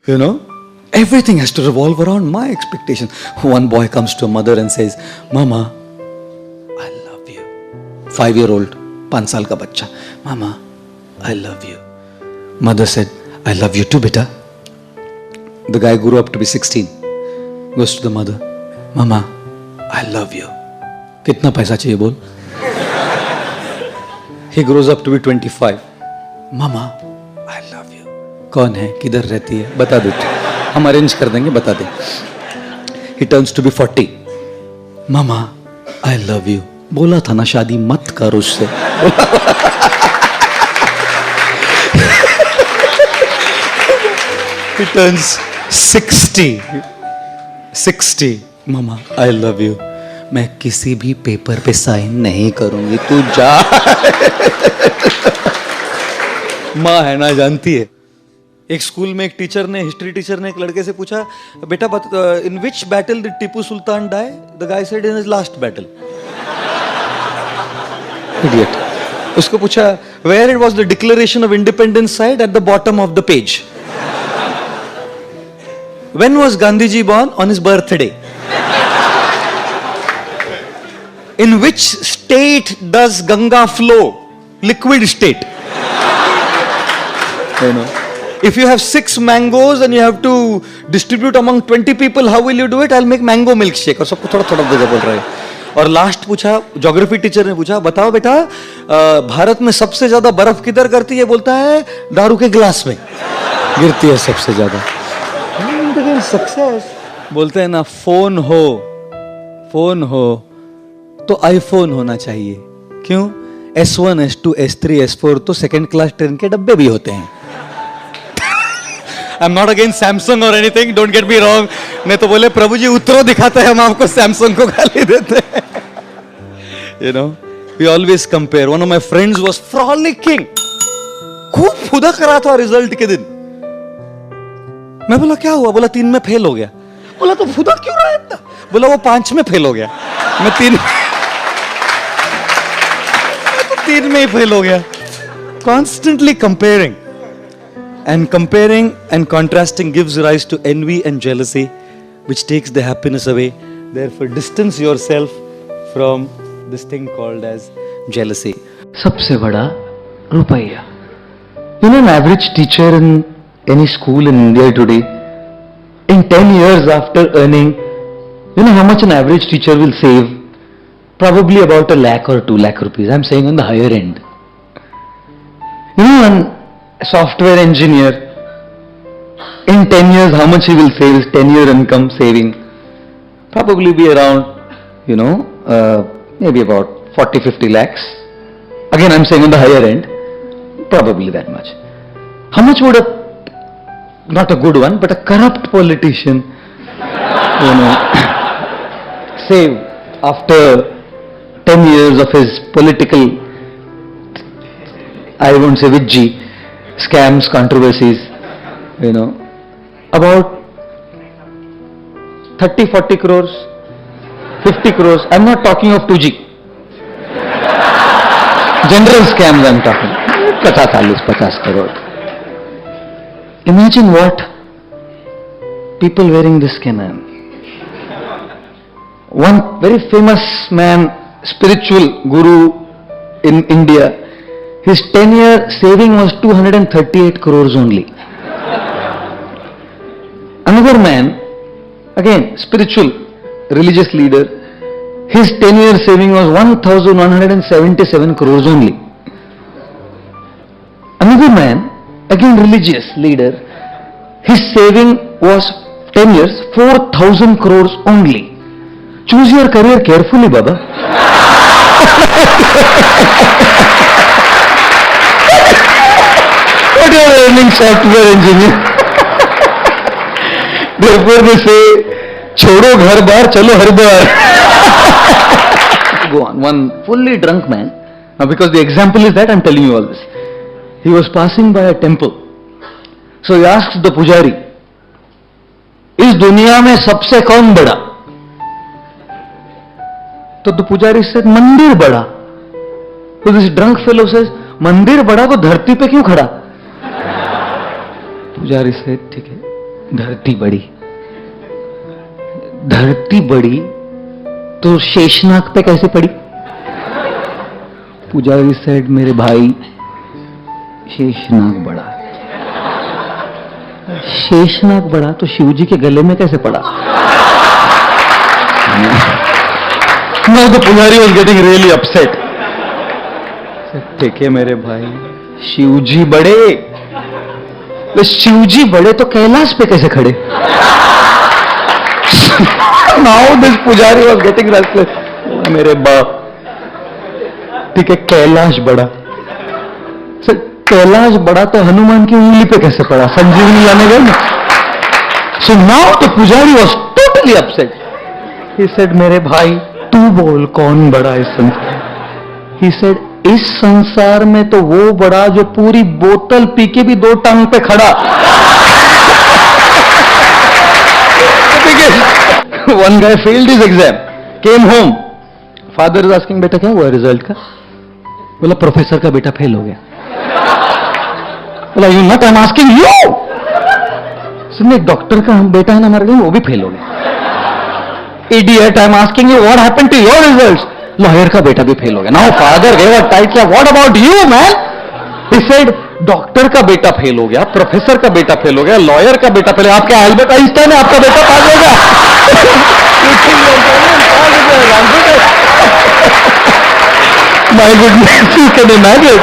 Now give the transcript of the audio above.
You know, everything has to revolve around my expectation. One boy comes to a mother and says, Mama, I love you. 5-year-old, 5 साल का बच्चा, Mama, I love you. Mother said, I love you too, beta. The guy grew up to be 16. Goes to the mother, Mama, I love you. कितना पैसा चाहिए बोल? He grows up to be 25. Mama, I love you. कौन है, किधर रहती है, बता दो, हम अरेंज कर देंगे, बता दे. He turns to be 40. Mama, I love you. बोला था ना शादी मत कर उससे. He turns 60. Mama, I love you. मैं किसी भी पेपर पे साइन नहीं करूंगी, तू जा. माँ है ना, जानती है. एक स्कूल में एक टीचर ने, हिस्ट्री टीचर ने एक लड़के से पूछा, बेटा in which battle did Tipu Sultan die? The guy said in his last battle. Idiot. उसको पूछा, where it was the declaration of independence signed? At the bottom of the page. When was Gandhiji born? On his birthday. In which state does Ganga flow? Liquid state. You know, if you have 6 mangoes and you have to distribute among 20 people, how will you do it? I'll make mango milkshake. और सबको थोड़ा थोड़ा बोल रहा है. और last पूछा, geography teacher ने पूछा, बताओ बेटा, भारत में सबसे ज्यादा बर्फ किधर करती है? बोलता है दारू के गिलास में गिरती है सबसे ज्यादा. सक्सेस. बोलते हैं ना, फोन हो तो आईफोन होना चाहिए. क्यों? S1, S2, S3, S4 तो सेकेंड क्लास ट्रेन के डब्बे भी होते हैं. I am not against Samsung और anything, don't get me wrong. नहीं तो बोले प्रभु जी उतरो दिखाते हैं, हम आपको सैमसंग को गाली देते हैं. You know, we always compare. One of my friends was frolicking, खूब फुदक रहा था रिजल्ट के दिन. मैं बोला क्या हुआ? बोला 3 में फेल हो गया. बोला तो फुदक क्यों रहा है इतना? बोला वो 5 में फेल हो गया, मैं 3 में ही फेल हो गया. Constantly comparing and contrasting gives rise to envy and jealousy, which takes the happiness away. Therefore, distance yourself from this thing called as jealousy. सबसे बड़ा रुपया. You know, an average teacher in any school in India today, in 10 years after earning, you know how much an average teacher will save? Probably about 1 lakh or 2 lakh rupees. I'm saying on the higher end. You know, a software engineer, in 10 years, how much he will save? His 10-year income saving probably be around, you know, maybe about 40-50 lakhs. Again, I'm saying on the higher end, probably that much. How much would not a good one, but a corrupt politician, you know, save after 10 years of his political, I won't say Vijji, scams, controversies, you know, about 30-40 crores, 50 crores. I'm not talking of 2G. General scams I'm talking. 50 crore. Imagine what people wearing this can earn. One very famous man, spiritual guru in India, his 10-year saving was 238 crores only. Another man, again spiritual, religious leader, his 10-year saving was 1177 crores only. Another man, again religious leader, his saving was 10 years, 4,000 crores only. Choose your career carefully, Baba. What you are earning, software engineer? Therefore they say, छोड़ो घर बार, चलो Haridwar. Go on. One fully drunk man. Now, because the example is that, I'm telling you all this. He was passing by a temple. So he asks the pujari, इस दुनिया में सबसे कौन बड़ा? तो the pujari said, मंदिर बड़ा. So this drunk fellow says, मंदिर बड़ा तो धरती पे क्यों खड़ा? पुजारी said, ठीक है, धरती बड़ी, धरती बड़ी तो शेषनाग पे कैसे पड़ी? पुजारी सेड, मेरे भाई शेषनाग बड़ा, शेषनाग बड़ा तो शिवजी के गले में कैसे पड़ा? Now the पुजारी was getting really upset. ठीक है मेरे भाई, शिवजी बड़े, तो शिवजी बड़े तो कैलाश पे कैसे खड़े? Now this पुजारी was getting restless. मेरे बाप, ठीक है कैलाश बड़ा, कैलाश बड़ा तो हनुमान की उंगली पे कैसे पड़ा? संजीवनी लाने गए ना. So now the पुजारी was totally upset. He said, मेरे भाई तू बोल कौन बड़ा इस संसार? He said, इस संसार में तो वो बड़ा जो पूरी बोतल पी के भी 2 टांग पे खड़ा. One guy failed his exam, came home. Father is asking, बेटा क्या हुआ रिजल्ट का? बोला प्रोफेसर का बेटा फेल हो गया. बोला you not, I am asking you. सुनने, डॉक्टर का बेटा है ना हमारे लिए, वो भी फेल हो गया. Idiot, I am asking you what happened to your results? Lawyer का बेटा भी फेल हो गया. Now father gave a tight slap. What about you, man? He said, doctor का बेटा फेल हो गया, प्रोफेसर का बेटा फेल हो गया, लॉयर का बेटा फेल हो गया. आपके अल्बर्ट आइंस्टाइन है, आपका बेटा पास हो गया. My goodness, you can imagine.